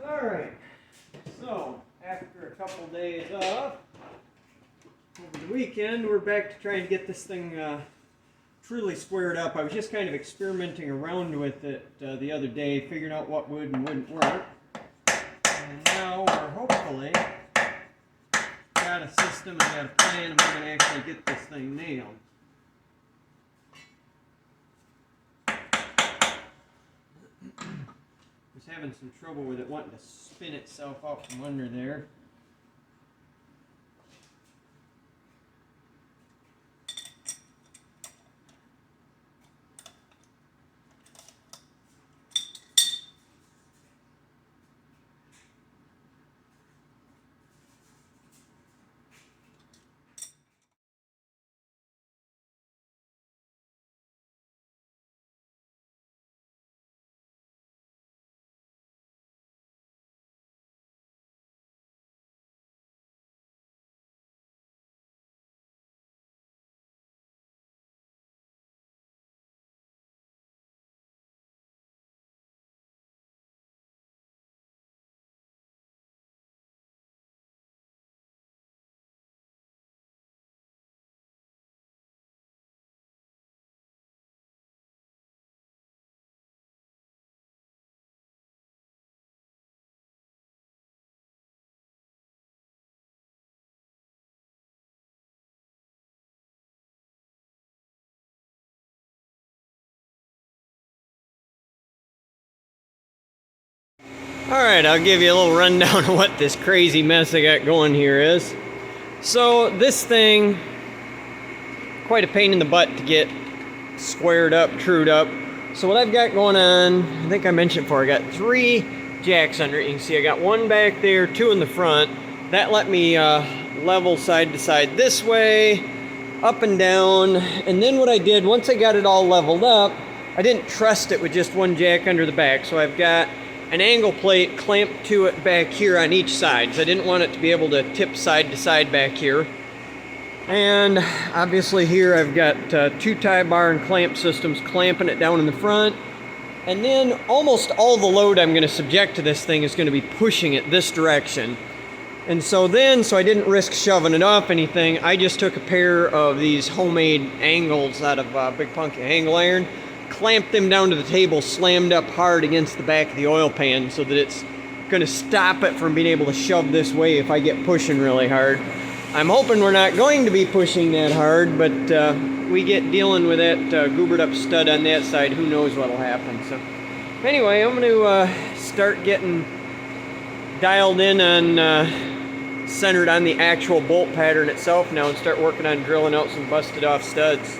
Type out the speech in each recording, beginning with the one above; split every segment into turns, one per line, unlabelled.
Alright, so after a couple days off, over the weekend, we're back to trying to get this thing truly squared up. I was just kind of experimenting around with it the other day, figuring out what would and wouldn't work. And now we're hopefully got a system and got a plan, and we're going to actually get this thing nailed. Was having some trouble with it wanting to spin itself out from under there. Alright, I'll give you a little rundown of what this crazy mess I got going here is. So this thing, quite a pain in the butt to get squared up, trued up. So what I've got going on, I think I mentioned before, I got 3 jacks under it. You can see I got 1 back there, 2 in the front. That let me level side to side this way, up and down. And then what I did, once I got it all leveled up, I didn't trust it with just 1 jack under the back. So I've got an angle plate clamped to it back here on each side. So I didn't want it to be able to tip side to side back here. And obviously here I've got 2 tie bar and clamp systems clamping it down in the front. And then almost all the load I'm going to subject to this thing is going to be pushing it this direction. And so I didn't risk shoving it off anything, I just took a pair of these homemade angles out of Big Punky angle iron, clamped them down to the table, slammed up hard against the back of the oil pan so that it's going to stop it from being able to shove this way if I get pushing really hard. I'm hoping we're not going to be pushing that hard, but we get dealing with that goobered up stud on that side, who knows what will happen. So anyway, I'm going to start getting dialed in on centered on the actual bolt pattern itself now and start working on drilling out some busted off studs.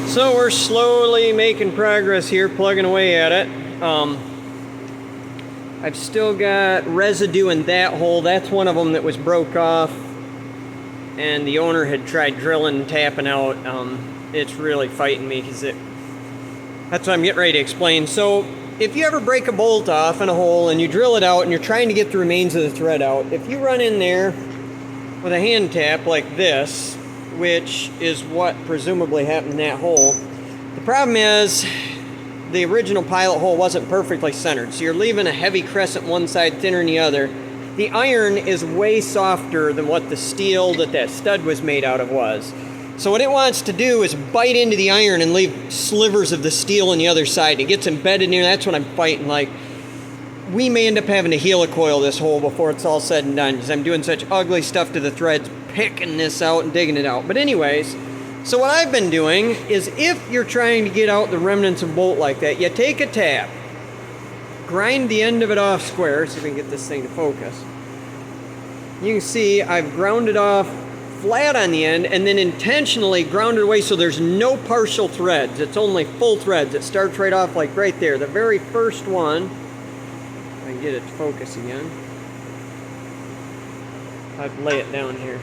So we're slowly making progress here, plugging away at it. I've still got residue in that hole. That's one of them that was broke off, and the owner had tried drilling and tapping out. It's really fighting me because that's what I'm getting ready to explain. So if you ever break a bolt off in a hole and you drill it out and you're trying to get the remains of the thread out, if you run in there with a hand tap like this, which is what presumably happened in that hole, the problem is the original pilot hole wasn't perfectly centered, so you're leaving a heavy crescent one side, thinner than the other. The iron is way softer than what the steel that stud was made out of was. So what it wants to do is bite into the iron and leave slivers of the steel on the other side. It gets embedded in there. That's what I'm fighting. Like, we may end up having to helicoil this hole before it's all said and done, because I'm doing such ugly stuff to the threads, picking this out and digging it out. But anyways, so what I've been doing is, if you're trying to get out the remnants of bolt like that, you take a tap, grind the end of it off square, see if we can get this thing to focus. You can see I've ground it off flat on the end, and then intentionally ground it away so there's no partial threads. It's only full threads. It starts right off like right there. The very first one, if I can get it to focus again. I'd lay it down here.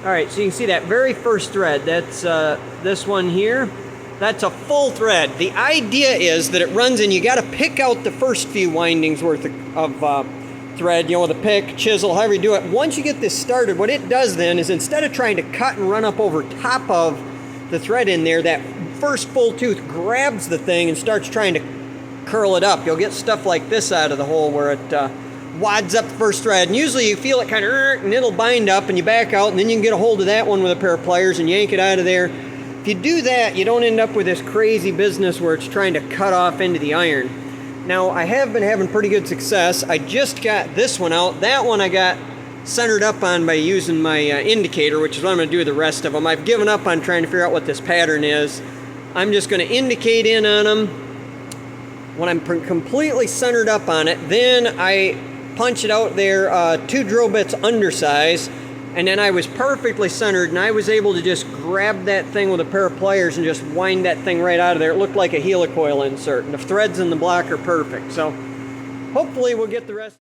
Alright, so you can see that very first thread, that's this one here. That's a full thread. The idea is that it runs in, you got to pick out the first few windings worth of thread, you know, with a pick, chisel, however you do it. Once you get this started, what it does then is, instead of trying to cut and run up over top of the thread in there, that first full tooth grabs the thing and starts trying to curl it up. You'll get stuff like this out of the hole where it wads up the first thread, and usually you feel it kind of, and it'll bind up, and you back out, and then you can get a hold of that one with a pair of pliers and yank it out of there. If you do that, you don't end up with this crazy business where it's trying to cut off into the iron. Now, I have been having pretty good success. I just got this one out. That one I got centered up on by using my indicator, which is what I'm going to do with the rest of them. I've given up on trying to figure out what this pattern is. I'm just going to indicate in on them. When I'm completely centered up on it, then I punch it out there 2 drill bits undersize, and then I was perfectly centered, and I was able to just grab that thing with a pair of pliers and just wind that thing right out of there. It looked like a helicoil insert, and the threads in the block are perfect. So hopefully we'll get the rest.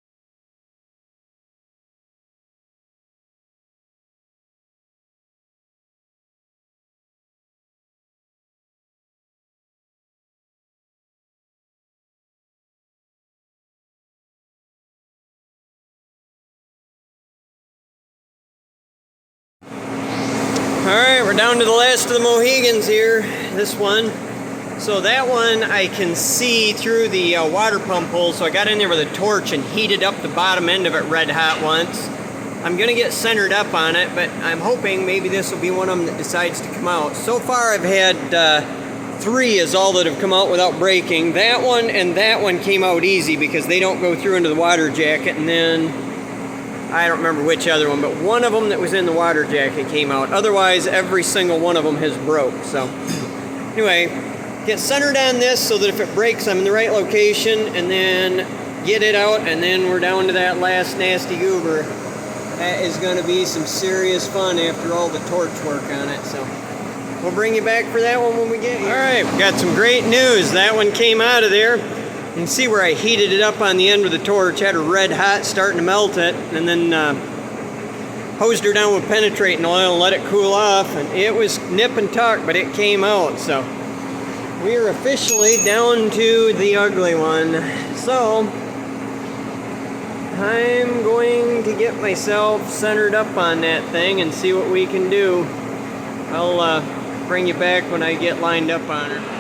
we're down to the last of the Mohegans here, this one. So that one I can see through the water pump hole, so I got in there with a torch and heated up the bottom end of it red hot once. I'm gonna get centered up on it, but I'm hoping maybe this will be one of them that decides to come out. So far I've had 3 is all that have come out without breaking. That one and that one came out easy because they don't go through into the water jacket, and then I don't remember which other one, but one of them that was in the water jacket came out. Otherwise, every single one of them has broke. So anyway, get centered on this so that if it breaks, I'm in the right location, and then get it out, and then we're down to that last nasty goober. That is going to be some serious fun after all the torch work on it. So we'll bring you back for that one when we get here. All right, we got some great news. That one came out of there. You can see where I heated it up on the end with the torch, had her red hot, starting to melt it, and then hosed her down with penetrating oil and let it cool off, and it was nip and tuck, but it came out. So we are officially down to the ugly one. So I'm going to get myself centered up on that thing and see what we can do. I'll bring you back when I get lined up on her.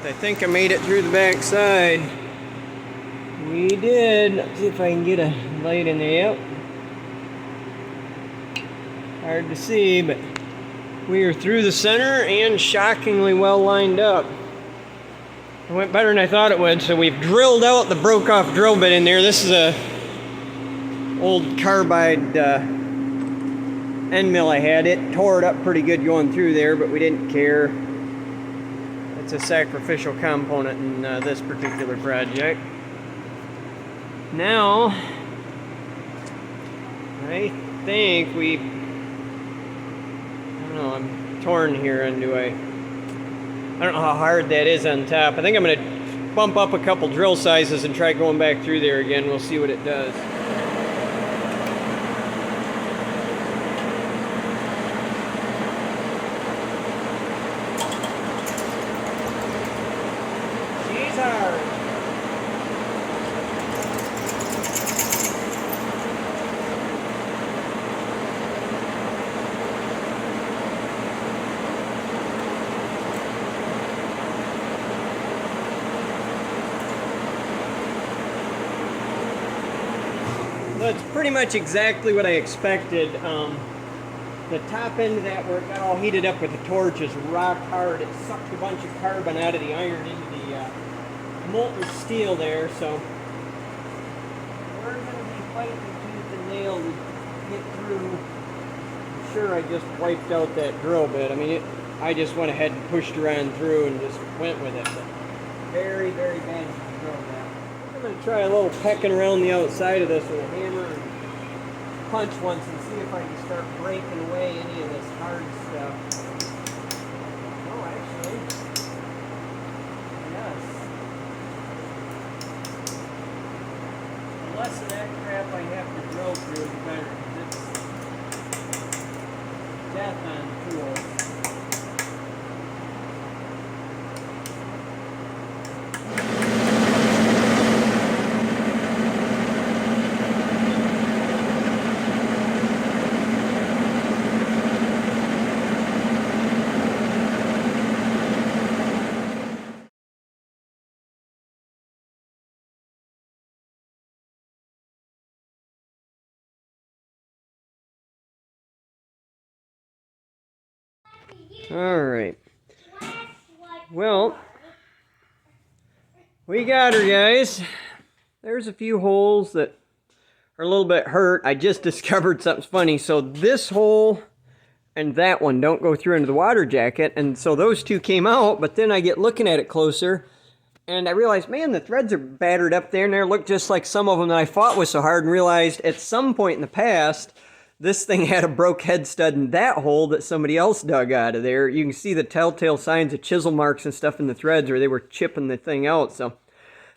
I think I made it through the back side. We did. Let's see if I can get a light in there. Yep. Hard to see, but we are through the center and shockingly well lined up. It went better than I thought it would. So we've drilled out the broke off drill bit in there. This is a old carbide end mill I had. It tore it up pretty good going through there, but we didn't care. It's a sacrificial component in this particular project. Now, I think I don't know, I'm torn here into I don't know how hard that is on top. I think I'm going to bump up a couple drill sizes and try going back through there again. We'll see what it does. That's pretty much exactly what I expected. the top end of that, where it got all heated up with the torch, is rock hard. It sucked a bunch of carbon out of the iron into the molten steel there, so we're going to be fighting tooth and nail to get through. I'm sure I just wiped out that drill bit. I mean, I just went ahead and pushed around through and just went with it. But very, very bad to drill that. I'm going to try a little pecking around the outside of this with a hammer and punch once and see if I can start breaking away any of this hard stuff. Oh, actually, yes. The less of that crap I have to drill through, the better, because it's death on tools. Alright. Well, we got her, guys. There's a few holes that are a little bit hurt. I just discovered something funny. So this hole and that one don't go through into the water jacket. And so those two came out, but then I get looking at it closer and I realized, man, the threads are battered up there and they look just like some of them that I fought with so hard, and realized at some point in the past, this thing had a broke head stud in that hole that somebody else dug out of there. You can see the telltale signs of chisel marks and stuff in the threads where they were chipping the thing out. So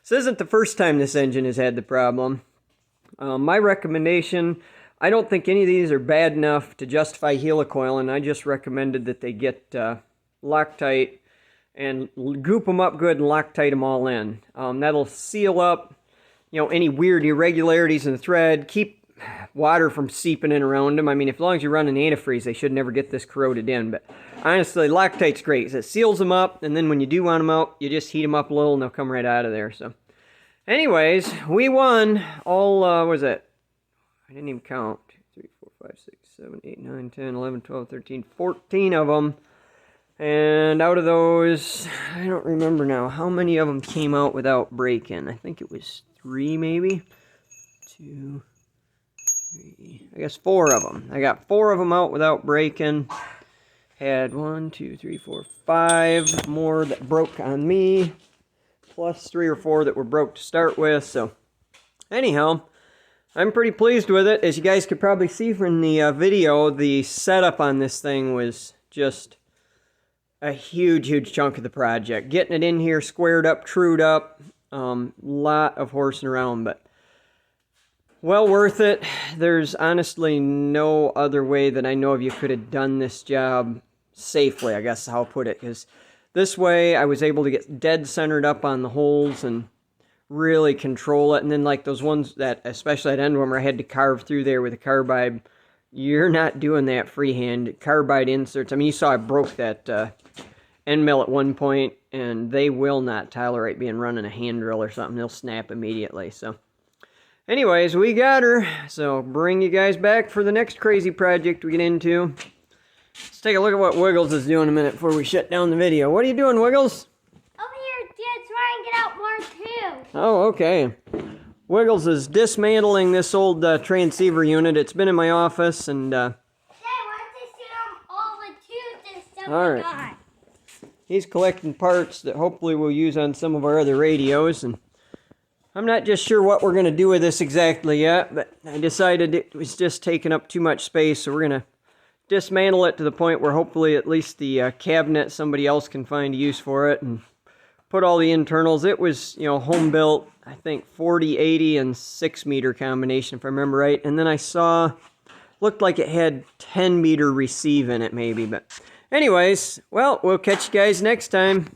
this isn't the first time this engine has had the problem. My recommendation, I don't think any of these are bad enough to justify helicoil, and I just recommended that they get Loctite and goop them up good and Loctite them all in. That'll seal up, you know, any weird irregularities in the thread, keep water from seeping in around them. I mean, as long as you run an antifreeze, they should never get this corroded in. But honestly, Loctite's great. It seals them up, and then when you do want them out, you just heat them up a little, and they'll come right out of there. So, anyways, we won all, what was it? I didn't even count. 2, 3, 4, 5, 6, 7, 8, 9, 10, 11, 12, 13, 14 of them. And out of those, I don't remember now, how many of them came out without break-in? I think it was 3, maybe. 2... I guess 4 of them. I got 4 of them out without breaking. Had 1, 2, 3, 4, 5 more that broke on me, plus 3 or 4 that were broke to start with. So anyhow, I'm pretty pleased with it. As you guys could probably see from the video, the setup on this thing was just a huge chunk of the project. Getting it in here squared up, trued up, lot of horsing around, but well worth it. There's honestly no other way that I know of you could have done this job safely, I guess is how I'll put it. Because this way I was able to get dead centered up on the holes and really control it. And then like those ones that, especially that end one where I had to carve through there with a carbide, you're not doing that freehand. Carbide inserts, I mean, you saw I broke that end mill at one point, and they will not tolerate being run in a hand drill or something. They'll snap immediately. So anyways, we got her, so bring you guys back for the next crazy project we get into. Let's take a look at what Wiggles is doing a minute before we shut down the video. What are you doing, Wiggles?
Over here, Dad, try and get out more too.
Oh, okay. Wiggles is dismantling this old transceiver unit. It's been in my office, and
Dad, why don't they see all the tubes and stuff
all right.
got?
He's collecting parts that hopefully we'll use on some of our other radios, and I'm not just sure what we're going to do with this exactly yet, but I decided it was just taking up too much space, so we're going to dismantle it to the point where hopefully at least the cabinet somebody else can find use for it, and put all the internals. It was, you know, home built, I think 40, 80, and 6 meter combination if I remember right, and then I saw, looked like it had 10 meter receive in it maybe, but anyways, well, we'll catch you guys next time.